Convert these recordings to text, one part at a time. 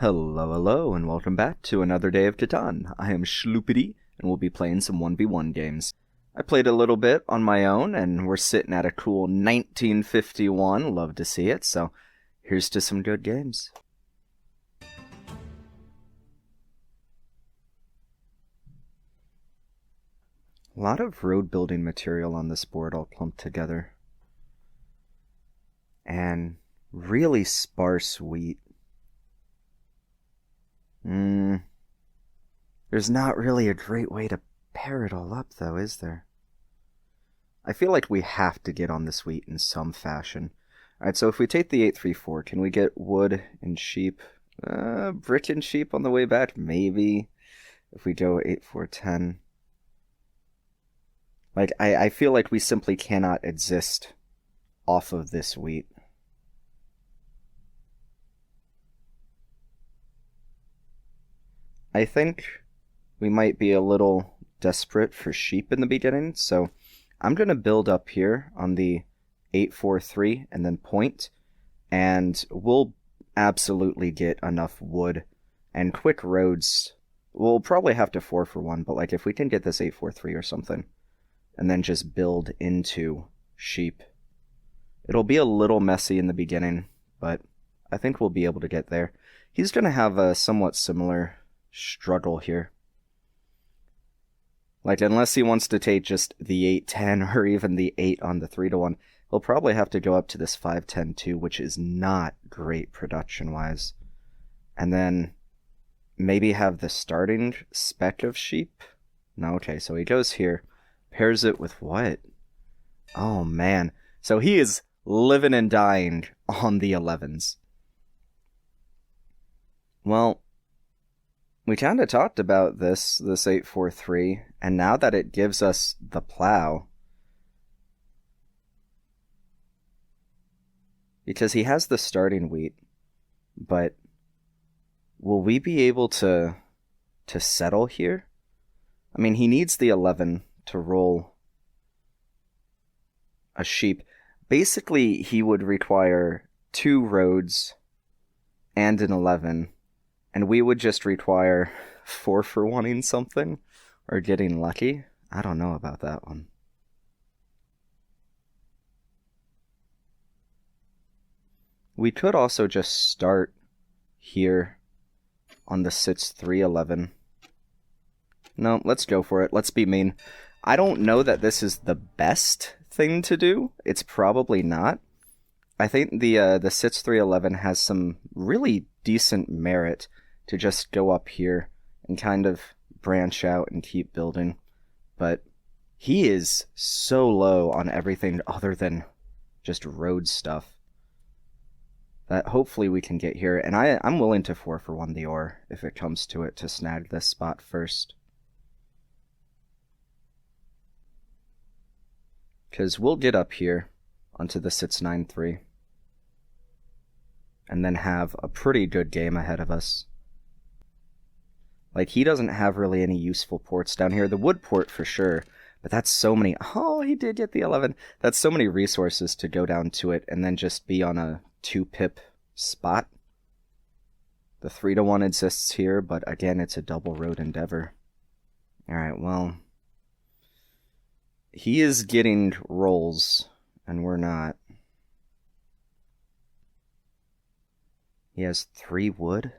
Hello, and welcome back to another day of Catan. I am Schloopity, and we'll be playing some 1v1 games. I played a little bit on my own, and we're sitting at a cool 1951. Love to see it, so here's to some good games. A lot of road building material on this board all clumped together. And really sparse wheat. There's not really a great way to pair it all up, though, is there? I feel like we have to get on this wheat in some fashion. Alright, so if we take the 834, can we get wood and sheep? Brick and sheep on the way back? Maybe. If we go 8410. Like, I feel like we simply cannot exist off of this wheat. I think we might be a little desperate for sheep in the beginning, so I'm going to build up here on the 843 and then point, and we'll absolutely get enough wood and quick roads. We'll probably have to 4-for-1, but like if we can get this 843 or something, and then just build into sheep. It'll be a little messy in the beginning, but I think we'll be able to get there. He's going to have a somewhat similar struggle here. Like, unless he wants to take just the 810 or even the 8 on the 3-to-1, he'll probably have to go up to this 510 too, which is not great production-wise. And then maybe have the starting spec of sheep? No, okay, so he goes here, pairs it with what? Oh, man. So he is living and dying on the 11s. Well, we kind of talked about this 843, and now that it gives us the plow, because he has the starting wheat, but will we be able to settle here? I mean, he needs the 11 to roll a sheep. Basically, he would require 2 roads and an 11. And we would just require 4-for-1-ing something, or getting lucky. I don't know about that one. We could also just start here on the sits 311. No, let's go for it. Let's be mean. I don't know that this is the best thing to do. It's probably not. I think the sits 311 has some really decent merit to just go up here and kind of branch out and keep building. But he is so low on everything other than just road stuff that hopefully we can get here. And I'm willing to 4-for-1 the ore if it comes to it to snag this spot first. Because we'll get up here onto the 693 and then have a pretty good game ahead of us. Like, he doesn't have really any useful ports down here. The wood port for sure, but that's so many... Oh, he did get the 11. That's so many resources to go down to it and then just be on a 2-pip spot. The 3-to-1 exists here, but again, it's a double road endeavor. Alright, well... He is getting rolls, and we're not. He has 3 wood?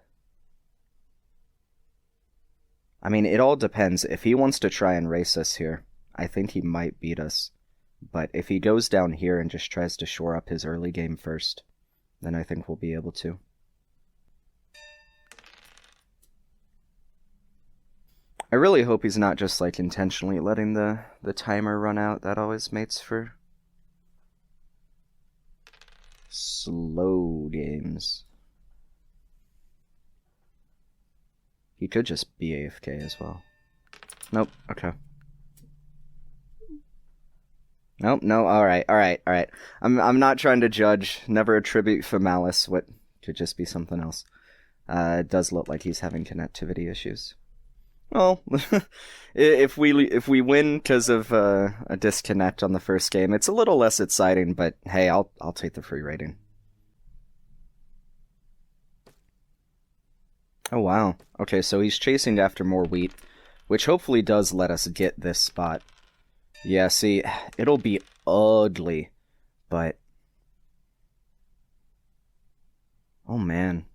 I mean, it all depends. If he wants to try and race us here, I think he might beat us. But if he goes down here and just tries to shore up his early game first, then I think we'll be able to. I really hope he's not just, like, intentionally letting the timer run out. That always makes for slow games. He could just be AFK as well. Nope, okay. Nope, no, alright. I'm not trying to judge. Never attribute for malice what could just be something else. It does look like he's having connectivity issues. Well, if we win because of a disconnect on the first game, it's a little less exciting, but hey, I'll take the free rating. Oh, wow. Okay, so he's chasing after more wheat, which hopefully does let us get this spot. Yeah, see, it'll be ugly, but... Oh, man.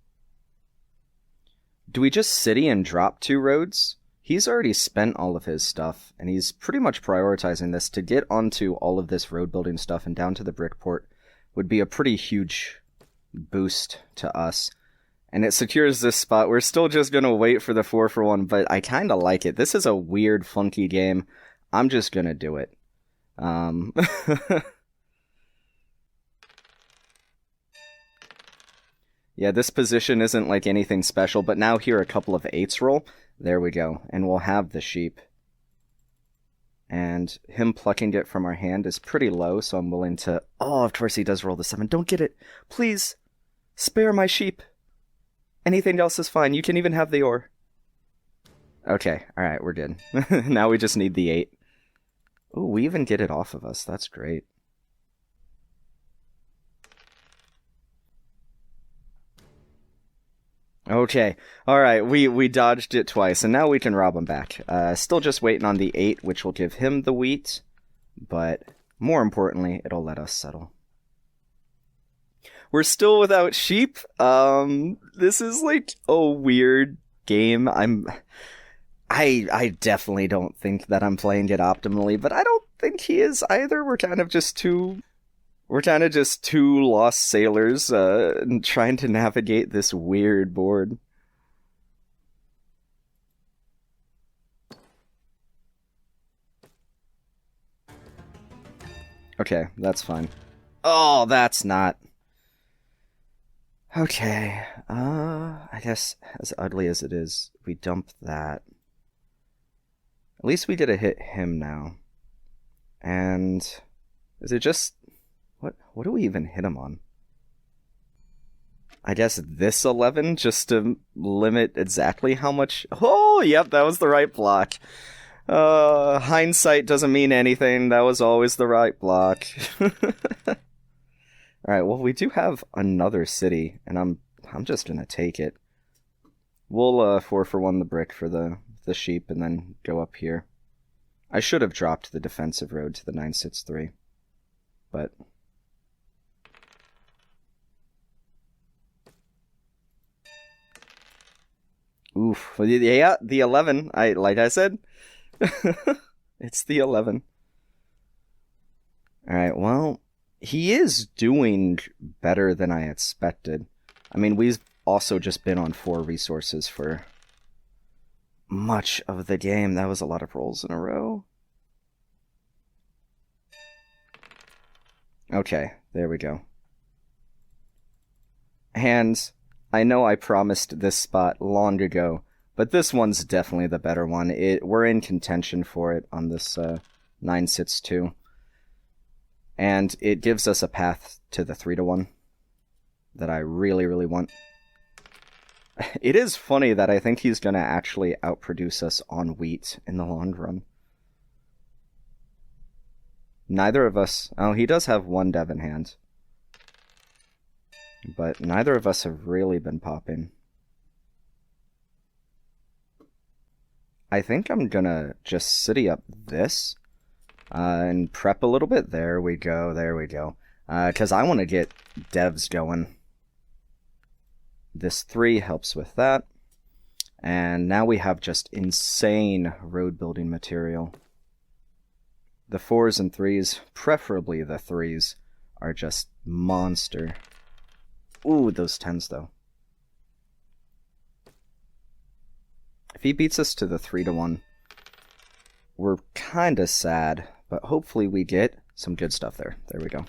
Do we just city and drop 2 roads? He's already spent all of his stuff, and he's pretty much prioritizing this. To get onto all of this road building stuff and down to the Brickport would be a pretty huge boost to us. And it secures this spot. We're still just gonna wait for the 4-for-1, but I kinda like it. This is a weird, funky game. I'm just gonna do it. Yeah, this position isn't like anything special, but now here a couple of 8s roll. There we go. And we'll have the sheep. And him plucking it from our hand is pretty low, so I'm willing to... Oh, of course he does roll the 7. Don't get it. Please. Spare my sheep. Anything else is fine. You can even have the ore. Okay, alright, we're good. Now we just need the 8. Ooh, we even get it off of us. That's great. Okay, alright, we dodged it twice, and now we can rob him back. Still just waiting on the 8, which will give him the wheat, but more importantly, it'll let us settle. We're still without sheep. This is like a weird game. I definitely don't think that I'm playing it optimally, but I don't think he is either. We're kind of just two lost sailors, trying to navigate this weird board. Okay, that's fine. Oh, that's not... Okay, I guess as ugly as it is, we dump that. At least we get to hit him now. And is it just... What do we even hit him on? I guess this 11, just to limit exactly how much... Oh, yep, that was the right block. Hindsight doesn't mean anything. That was always the right block. Alright, well, we do have another city, and I'm just gonna take it. We'll 4-for-1 the brick for the sheep, and then go up here. I should have dropped the defensive road to the 963, but... Oof. Yeah, the 11. Like I said, it's the 11. Alright, well, he is doing better than I expected. I mean, we've also just been on 4 resources for much of the game. That was a lot of rolls in a row. Okay, there we go. And I know I promised this spot long ago, but this one's definitely the better one. We're in contention for it on this 9-6-2. And it gives us a path to the 3-1 that I really, really want. It is funny that I think he's going to actually outproduce us on wheat in the long run. Neither of us... Oh, he does have 1 dev in hand. But neither of us have really been popping. I think I'm gonna just city up this. And prep a little bit. There we go, there we go. Because I want to get devs going. This 3 helps with that. And now we have just insane road building material. The 4s and 3s, preferably the 3s, are just monster. Ooh, those 10s though. If he beats us to the 3-1, we're kinda sad, but hopefully we get some good stuff there. There we go.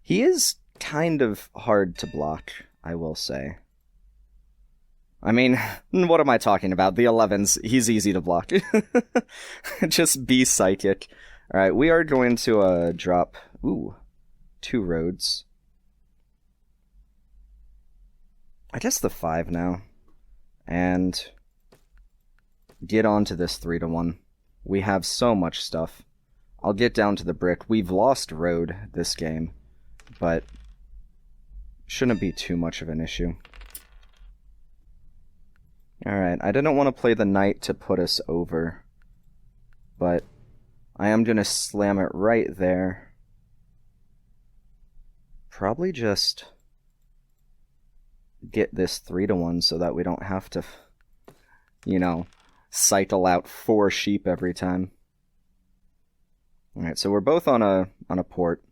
He is kind of hard to block, I will say. I mean, what am I talking about? The 11s, he's easy to block. Just be psychic. Alright, we are going to drop, 2 roads. I guess the 5 now. And get on to this 3-1. We have so much stuff. I'll get down to the brick. We've lost road this game, but shouldn't be too much of an issue. Alright, I didn't want to play the knight to put us over, but I am going to slam it right there. Probably just get this 3-1 so that we don't have to, you know, cycle out 4 sheep every time. Alright, so we're both on a port,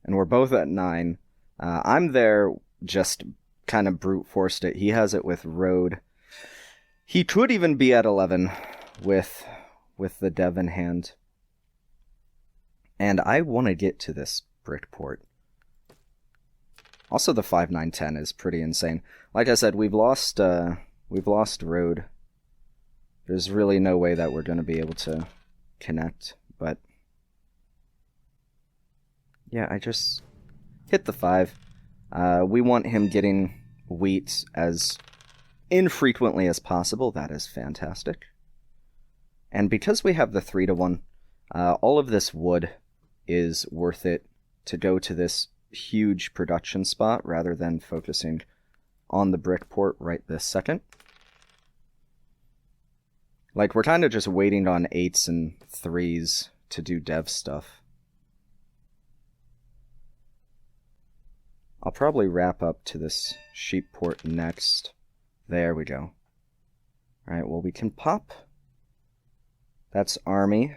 and we're both at 9. I'm there, just kind of brute forced it. He has it with road. He could even be at 11 with the dev in hand. And I want to get to this brick port. Also, the 5-9-10 is pretty insane. Like I said, we've lost road. There's really no way that we're going to be able to connect, but yeah, I just hit the 5. We want him getting wheat as infrequently as possible. That is fantastic. And because we have the 3-1, all of this wood is worth it to go to this huge production spot rather than focusing on the brick port right this second. Like, we're kind of just waiting on 8s and 3s to do dev stuff. I'll probably wrap up to this sheep port next. There we go. Alright, well, we can pop. That's army.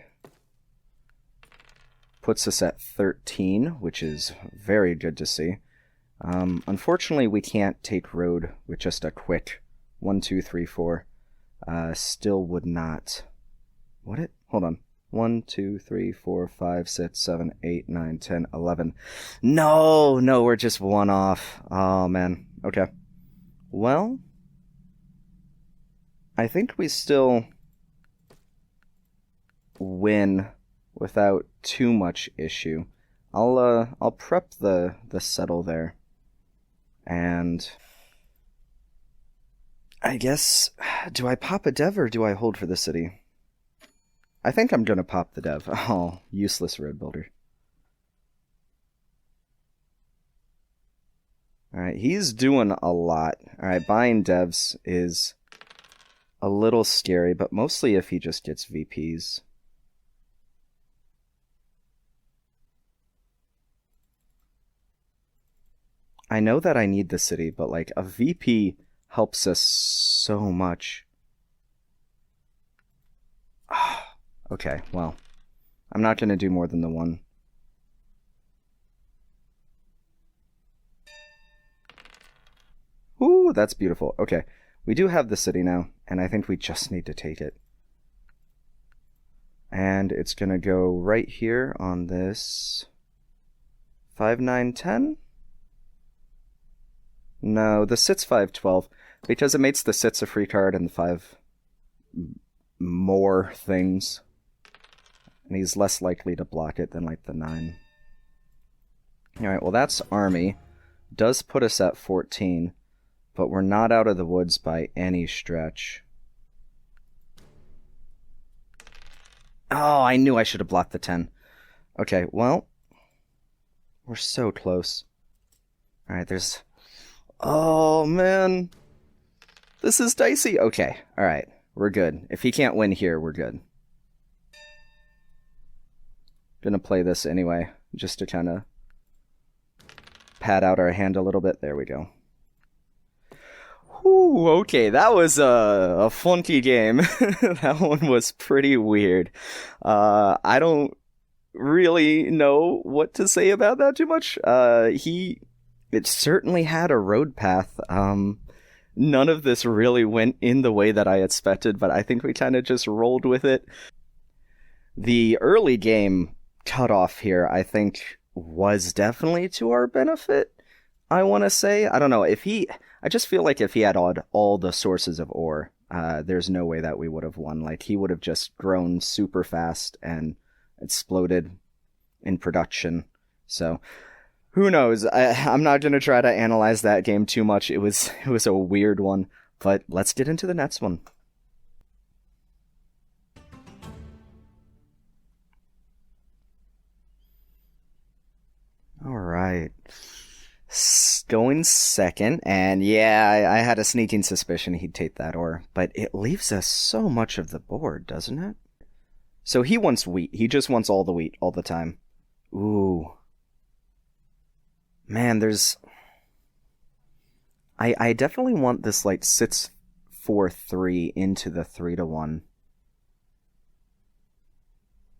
Puts us at 13, which is very good to see. Unfortunately, we can't take road with just a quick 1, 2, 3, 4. Still would not. What it? Hold on. 1, 2, 3, 4, 5, 6, 7, 8, 9, 10, 11. No, we're just 1 off. Oh, man. Okay. Well, I think we still win without too much issue. I'll prep the settle there. And I guess, do I pop a dev or do I hold for the city? I think I'm gonna pop the dev. Oh, useless road builder. Alright, he's doing a lot. Alright, buying devs is a little scary, but mostly if he just gets VPs. I know that I need the city, but like a VP helps us so much. Okay, well, I'm not going to do more than the 1. Ooh, that's beautiful. Okay, we do have the city now, and I think we just need to take it. And it's going to go right here on this 5-9-10. No, the sit's 5-12, because it makes the sit's a free card and the 5 more things. And he's less likely to block it than, like, the 9. Alright, well, that's army. Does put us at 14, but we're not out of the woods by any stretch. Oh, I knew I should have blocked the 10. Okay, well, we're so close. Alright, there's... Oh, man. This is dicey. Okay, alright. We're good. If he can't win here, we're good. Gonna play this anyway, just to kind of pad out our hand a little bit. There we go. Whew, okay, that was a funky game. That one was pretty weird. I don't really know what to say about that too much. It certainly had a road path. None of this really went in the way that I expected, but I think we kind of just rolled with it. The early game cutoff here, I think, was definitely to our benefit, I want to say. I don't know, I just feel like if he had all the sources of ore, there's no way that we would have won. Like, he would have just grown super fast and exploded in production. So... who knows? I'm not going to try to analyze that game too much. It was a weird one, but let's get into the next one. All right. Going second, and yeah, I had a sneaking suspicion he'd take that ore, but it leaves us so much of the board, doesn't it? So he wants wheat. He just wants all the wheat all the time. Ooh. Man, there's... I definitely want this, like, sits 4-3 into the 3-1.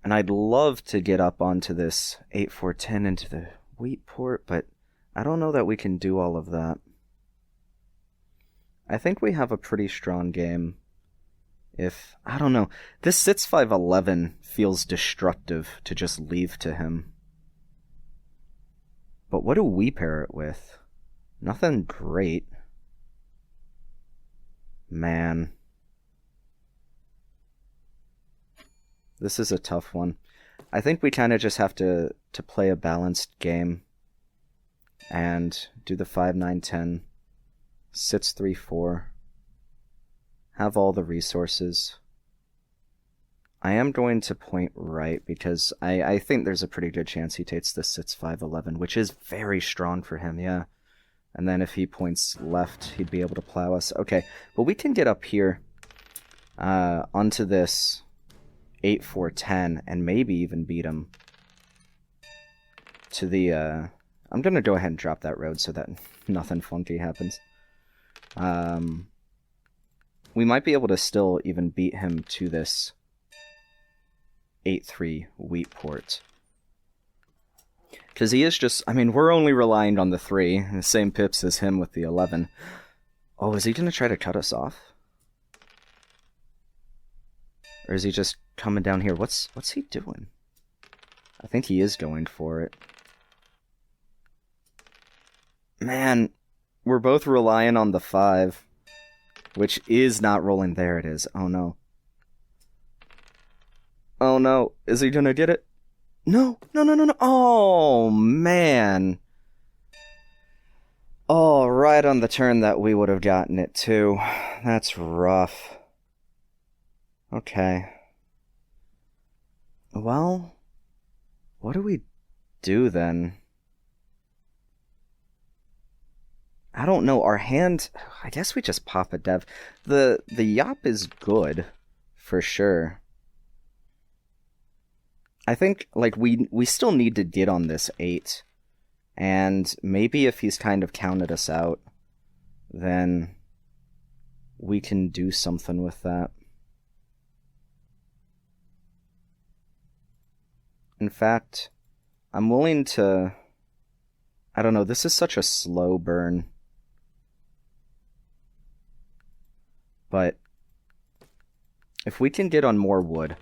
And I'd love to get up onto this 8-4-10 into the wheat port, but I don't know that we can do all of that. I think we have a pretty strong game. If, I don't know, this sits 5-11 feels destructive to just leave to him. But what do we pair it with? Nothing great. Man. This is a tough one. I think we kind of just have to play a balanced game. And do the 5-9-10. Sits 3-4. Have all the resources. I am going to point right because I think there's a pretty good chance he takes the sits 5-11, which is very strong for him, yeah. And then if he points left, he'd be able to plow us. Okay, well we can get up here onto this 8-4-10 and maybe even beat him to the... I'm going to go ahead and drop that road so that nothing funky happens. We might be able to still even beat him to this 8-3 wheat port. Because he is just... I mean, we're only relying on the 3. The same pips as him with the 11. Oh, is he going to try to cut us off? Or is he just coming down here? What's he doing? I think he is going for it. Man, we're both relying on the 5. Which is not rolling. There it is. Oh no. Oh no. Is he gonna get it? No. No, no, no, no. Oh, man. Oh, right on the turn that we would have gotten it too. That's rough. Okay. Well, what do we do then? I don't know. Our hand... I guess we just pop a dev. The Yop is good, for sure. I think, like, we still need to get on this 8. And maybe if he's kind of counted us out, then we can do something with that. In fact, I'm willing to... I don't know. This is such a slow burn. But if we can get on more wood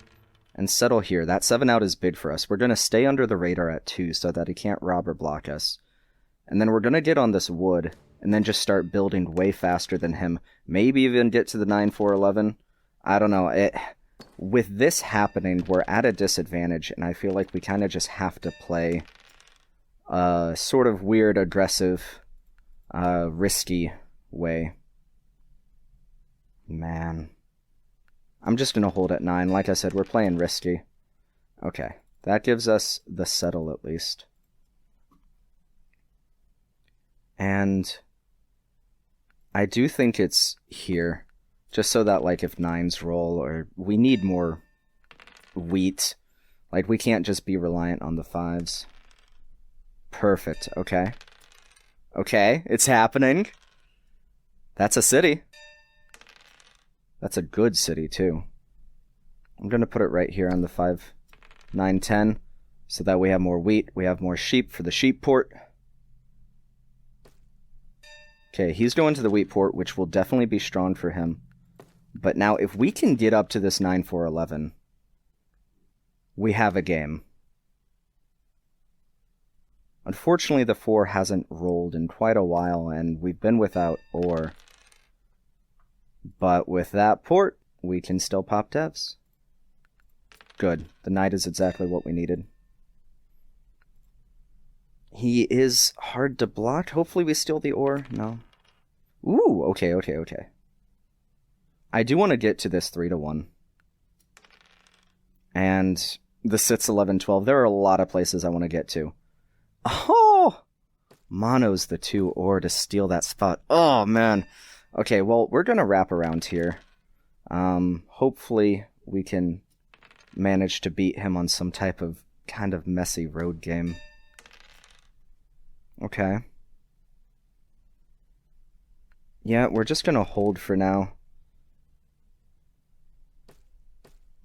and settle here, that 7 out is big for us. We're going to stay under the radar at 2 so that he can't rob or block us. And then we're going to get on this wood and then just start building way faster than him. Maybe even get to the 9-4-11. I don't know. With this happening, we're at a disadvantage, and I feel like we kind of just have to play a sort of weird, aggressive, risky way. Man. I'm just going to hold at 9. Like I said, we're playing risky. Okay. That gives us the settle at least. And I do think it's here. Just so that, like, if 9s roll, or we need more wheat. Like, we can't just be reliant on the 5s. Perfect. Okay. Okay. It's happening. That's a city. That's a good city, too. I'm going to put it right here on the 5-9-10, so that we have more wheat. We have more sheep for the sheep port. Okay, he's going to the wheat port, which will definitely be strong for him. But now, if we can get up to this 9-4-11, we have a game. Unfortunately, the 4 hasn't rolled in quite a while, and we've been without ore. But with that port, we can still pop devs. Good. The knight is exactly what we needed. He is hard to block. Hopefully we steal the ore. No. Ooh, okay, okay, okay. I do want to get to this 3-1. And the sits 11-12. There are a lot of places I want to get to. Oh! Mono's the 2 ore to steal that spot. Oh, man. Okay, well, we're going to wrap around here. Hopefully we can manage to beat him on some type of kind of messy road game. Okay. Yeah, we're just going to hold for now.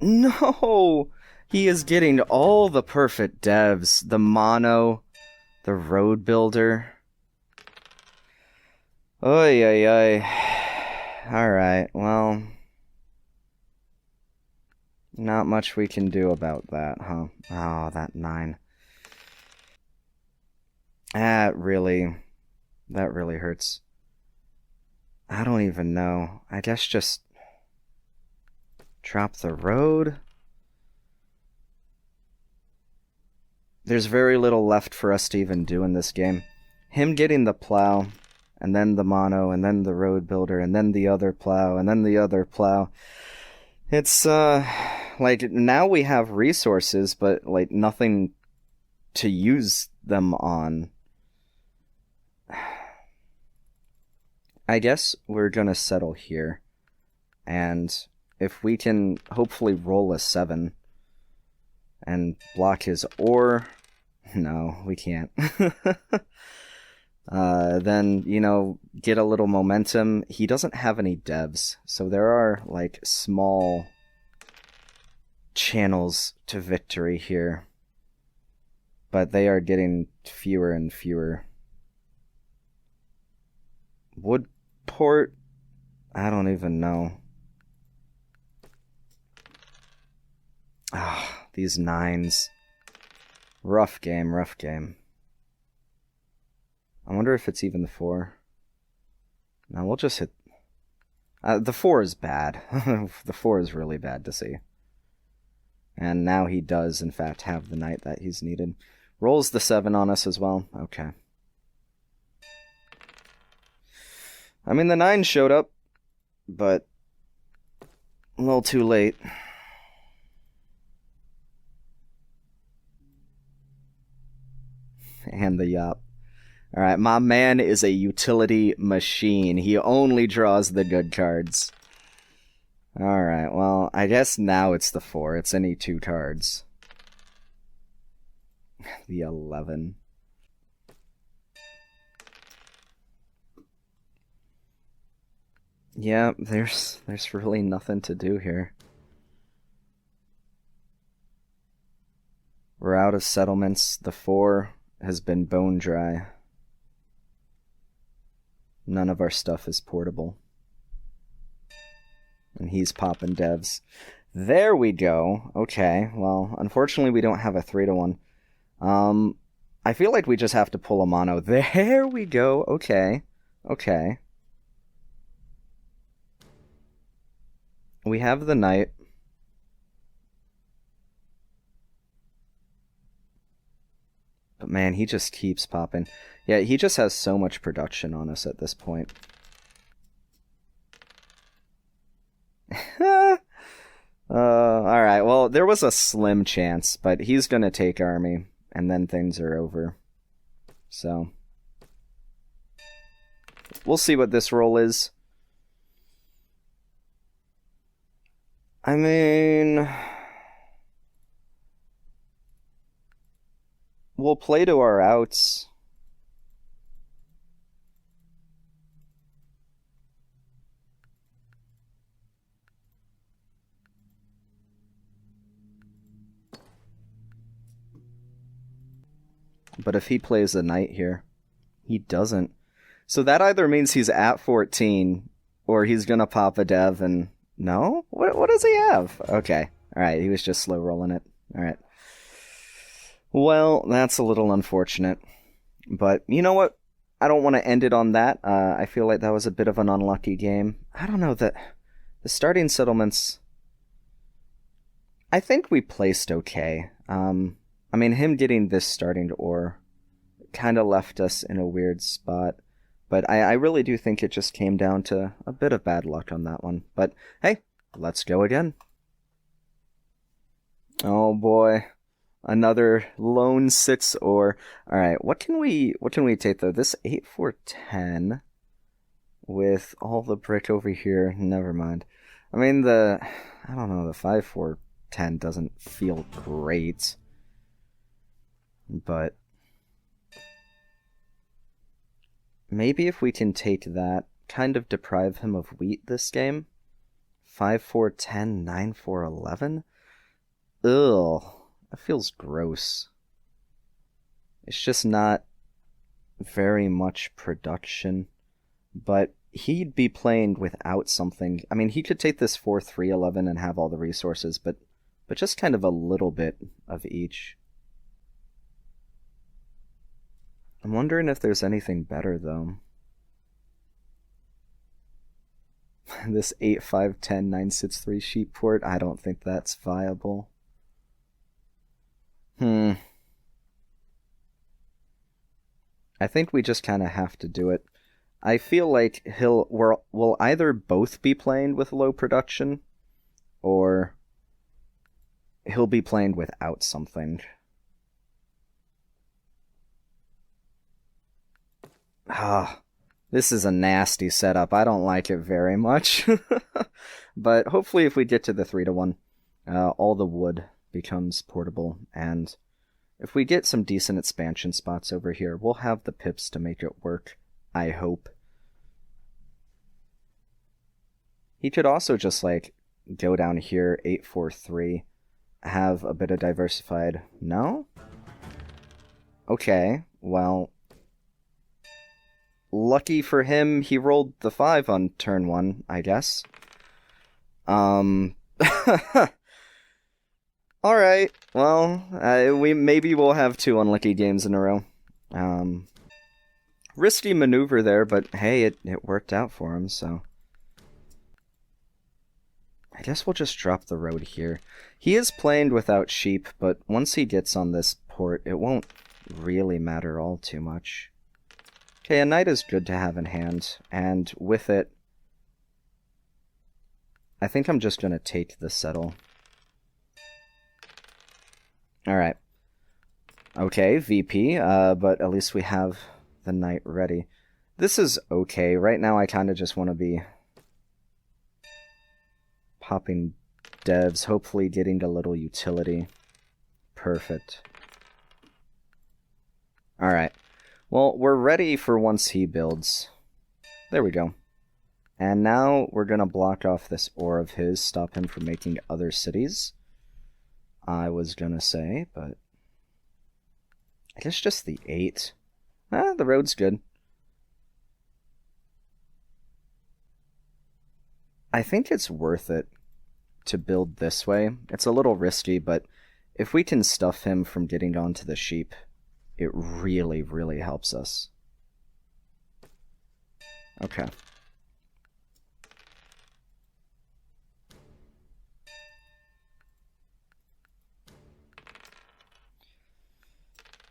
No! He is getting all the perfect devs. The mono, the road builder. Oy, oy, oy. Alright, well... Not much we can do about that, huh? Oh, that 9. That really hurts. I don't even know. I guess just... drop the road? There's very little left for us to even do in this game. Him getting the plow, and then the mono, and then the road builder, and then the other plow, and then the other plow. It's, like, now we have resources, but, like, nothing to use them on. I guess we're gonna settle here. And if we can hopefully roll a 7 and block his ore... No, we can't. Then, you know, get a little momentum. He doesn't have any devs, so there are, like, small channels to victory here. But they are getting fewer and fewer. Woodport? I don't even know. Ah, these 9s. Rough game, rough game. I wonder if it's even the 4. No, we'll just hit... the 4 is bad. The 4 is really bad to see. And now he does, in fact, have the knight that he's needed. Rolls the 7 on us as well. Okay. I mean, the 9 showed up, but a little too late. And the yop. Alright, my man is a utility machine. He only draws the good cards. Alright, well, I guess now it's the 4. It's any 2 cards. The 11. Yeah, there's really nothing to do here. We're out of settlements. The 4 has been bone dry. None of our stuff is portable. And he's popping devs. There we go. Okay, well, unfortunately we don't have a 3-1. I feel like we just have to pull a mono. There we go. Okay. Okay. We have the knight. But man, he just keeps popping. Yeah, he just has so much production on us at this point. Alright, well, there was a slim chance, but he's gonna take army, and then things are over. So, we'll see what this roll is. I mean... we'll play to our outs. But if he plays a knight here, he doesn't. So that either means he's at 14, or he's gonna pop a dev and... No? What does he have? Okay. Alright, he was just slow rolling it. Alright. Well, that's a little unfortunate. But, you know what? I don't want to end it on that. I feel like that was a bit of an unlucky game. I don't know, the starting settlements... I think we placed okay. I mean, him getting this starting ore kind of left us in a weird spot. But I really do think it just came down to a bit of bad luck on that one. But, hey, let's go again. Oh, boy. Another lone 6 ore. Alright, what can we take though? This 8-4-10 with all the brick over here. Never mind. I mean I don't know, the 5-4-10 doesn't feel great. But maybe if we can take that, kind of deprive him of wheat this game. 5-4-10, 9-4-11? Ugh, that feels gross. It's just not very much production. But he'd be playing without something. I mean, he could take this 4-3-11 and have all the resources, but just kind of a little bit of each. I'm wondering if there's anything better, though. This 8-5-10, 9-6-3 sheep port, I don't think that's viable. I think we just kind of have to do it. I feel like we'll either both be playing with low production, or he'll be playing without something. This is a nasty setup. I don't like it very much. But hopefully if we get to the 3-1, all the wood becomes portable, and if we get some decent expansion spots over here, we'll have the pips to make it work, I hope. He could also just, like, go down here, 8-4-3, have a bit of diversified... No? Okay, well... Lucky for him, he rolled the 5 on turn 1, I guess. Alright, well, we'll have 2 unlucky games in a row. Risky maneuver there, but hey, it worked out for him, so... I guess we'll just drop the road here. He is playing without sheep, but once he gets on this port, it won't really matter all too much. Okay, a knight is good to have in hand, and with it, I think I'm just going to take the settle. Alright. Okay, VP, but at least we have the knight ready. This is okay. Right now I kind of just want to be popping devs, hopefully getting a little utility. Perfect. Alright. Well, we're ready for once he builds. There we go. And now we're going to block off this ore of his, stop him from making other cities. I was going to say, but... I guess just the 8. The road's good. I think it's worth it to build this way. It's a little risky, but if we can stuff him from getting onto the sheep, it really, really helps us. Okay.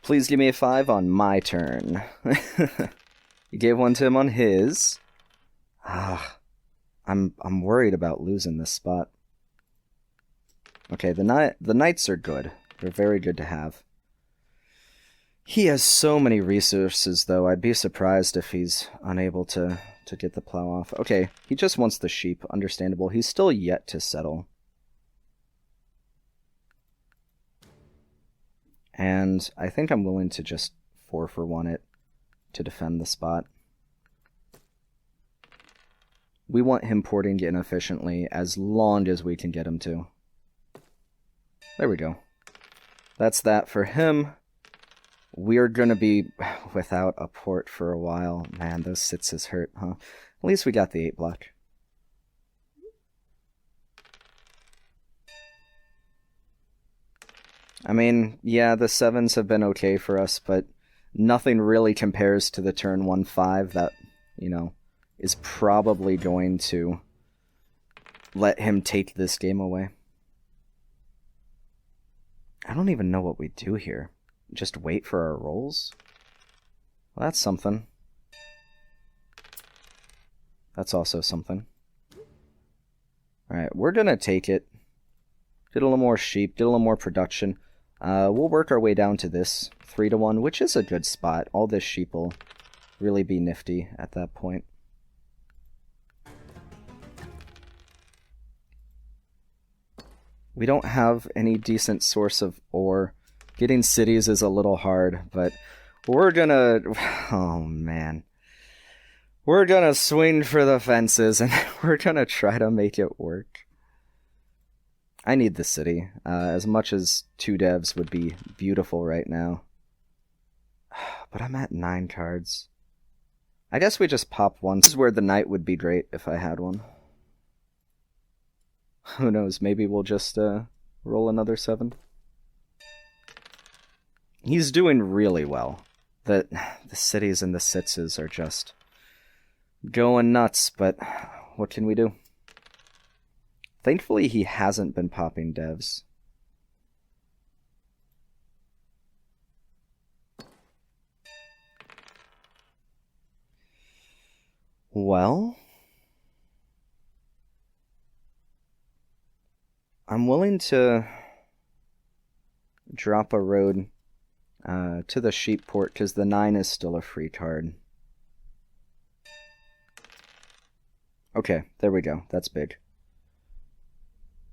Please give me a 5 on my turn. You gave one to him on his. I'm worried about losing this spot. Okay, the knights are good. They're very good to have. He has so many resources, though. I'd be surprised if he's unable to get the plow off. Okay, he just wants the sheep. Understandable. He's still yet to settle. And I think I'm willing to just 4-for-1 it to defend the spot. We want him porting in efficiently as long as we can get him to. There we go. That's that for him. We're gonna be without a port for a while. Man, those sitses hurt, huh? At least we got the 8 block. I mean, yeah, the 7s have been okay for us, but nothing really compares to the turn 1-5 that, you know, is probably going to let him take this game away. I don't even know what we do here. Just wait for our rolls? Well, that's something. That's also something. Alright, we're gonna take it. Get a little more sheep, get a little more production. We'll work our way down to this 3-1, which is a good spot. All this sheep will really be nifty at that point. We don't have any decent source of ore. Getting cities is a little hard, but we're gonna... Oh, man. We're gonna swing for the fences, and we're gonna try to make it work. I need the city, as much as 2 devs would be beautiful right now. But I'm at 9 cards. I guess we just pop one. This is where the knight would be great if I had one. Who knows, maybe we'll just roll another 7. He's doing really well. The cities and the sitses are just going nuts, but what can we do? Thankfully, he hasn't been popping devs. Well, I'm willing to drop a road to the sheep port because the 9 is still a free card. Okay, there we go. That's big.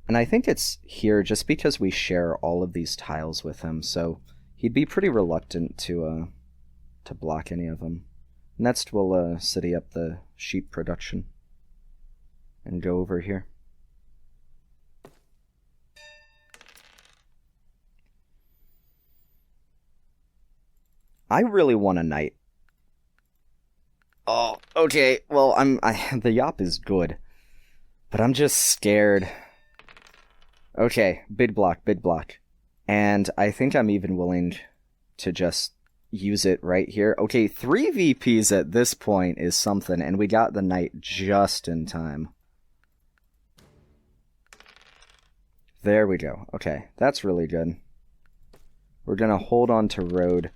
And I think it's here just because we share all of these tiles with him, so he'd be pretty reluctant to block any of them. Next, we'll city up the sheep production and go over here. I really want a knight. Oh, okay. Well, the yop is good, but I'm just scared. Okay, big block, big block. And I think I'm even willing to just use it right here. Okay, 3 VPs at this point is something, and we got the knight just in time. There we go. Okay, that's really good. We're going to hold on to road.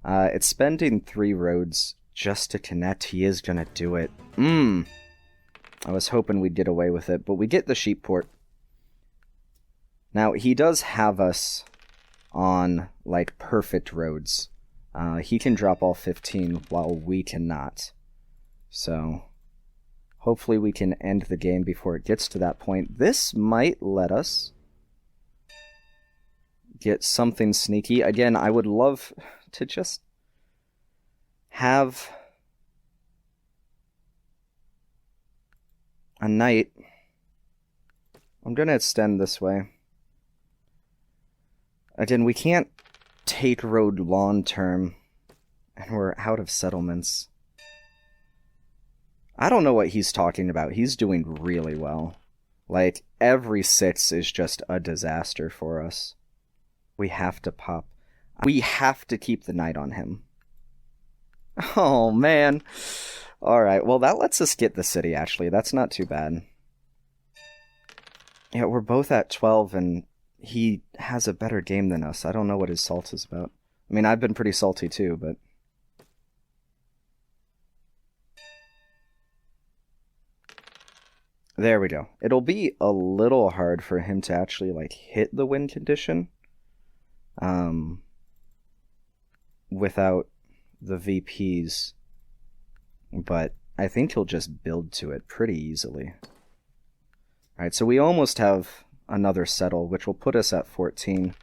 It's spending 3 roads just to connect. He is going to do it. I was hoping we'd get away with it, but we get the sheep port. Now, he does have us on, like, perfect roads. He can drop all 15 while we cannot. So, hopefully we can end the game before it gets to that point. This might let us get something sneaky. Again, I would love to just have a knight. I'm going to extend this way. Again, we can't take road long term, and we're out of settlements. I don't know what he's talking about. He's doing really well. Like, every 6 is just a disaster for us. We have to pop. We have to keep the knight on him. Oh, man. Alright, well, that lets us get the city, actually. That's not too bad. Yeah, we're both at 12, and he has a better game than us. I don't know what his salt is about. I mean, I've been pretty salty too, but... There we go. It'll be a little hard for him to actually, like, hit the win condition. Without the VPs. But I think he'll just build to it pretty easily. Alright, so we almost have another settle, which will put us at 14.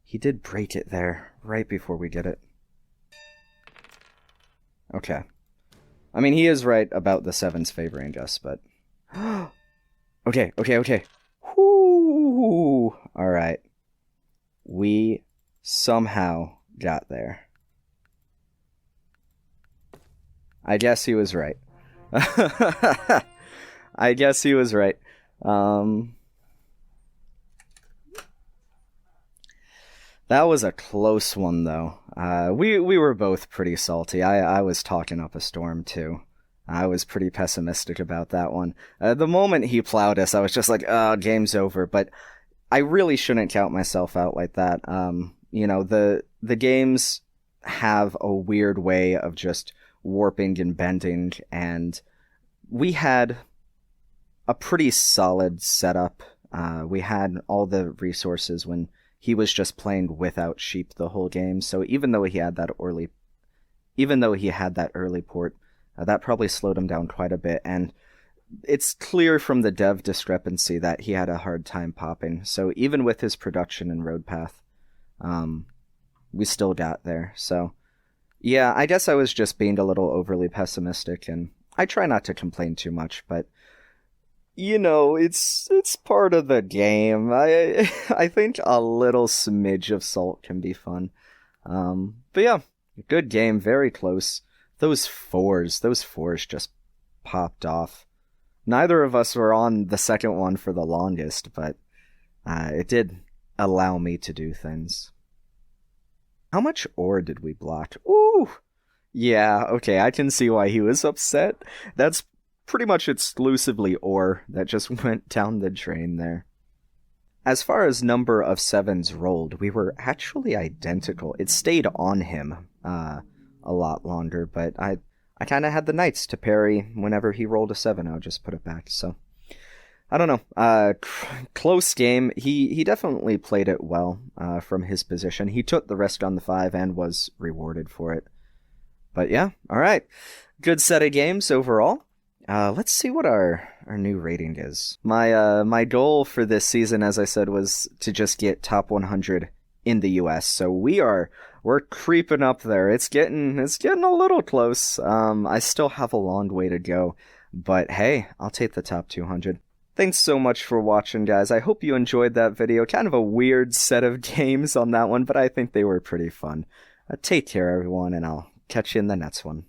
He did break it there, right before we get it. Okay. I mean, he is right about the 7s favoring us, but... Okay. Whoo! Alright. We somehow got there. I guess he was right. I guess he was right. That was a close one, though. We were both pretty salty. I was talking up a storm, too. I was pretty pessimistic about that one. The moment he plowed us, I was just like, oh, game's over. But I really shouldn't count myself out like that. You know, the games have a weird way of just warping and bending, and we had a pretty solid setup. We had all the resources when he was just playing without sheep the whole game. So even though he had that early port, that probably slowed him down quite a bit. And it's clear from the dev discrepancy that he had a hard time popping. So even with his production in Road Path, we still got there. So yeah, I guess I was just being a little overly pessimistic, and I try not to complain too much, but you know, it's part of the game. I think a little smidge of salt can be fun. But yeah, good game, very close. Those fours just popped off. Neither of us were on the second one for the longest, but it did allow me to do things. How much ore did we block? Ooh! Yeah, okay, I can see why he was upset. That's pretty much exclusively ore that just went down the drain there. As far as number of 7s rolled, we were actually identical. It stayed on him a lot longer, but I kind of had the knights to parry whenever he rolled a 7. I would just put it back, so I don't know. Close game. He definitely played it well from his position. He took the rest on the 5 and was rewarded for it. But yeah, all right. Good set of games overall. Let's see what our new rating is. My goal for this season, as I said, was to just get top 100 in the US. So we're creeping up there. It's getting a little close. I still have a long way to go, but hey, I'll take the top 200. Thanks so much for watching, guys. I hope you enjoyed that video. Kind of a weird set of games on that one, but I think they were pretty fun. Take care, everyone, and I'll catch you in the next one.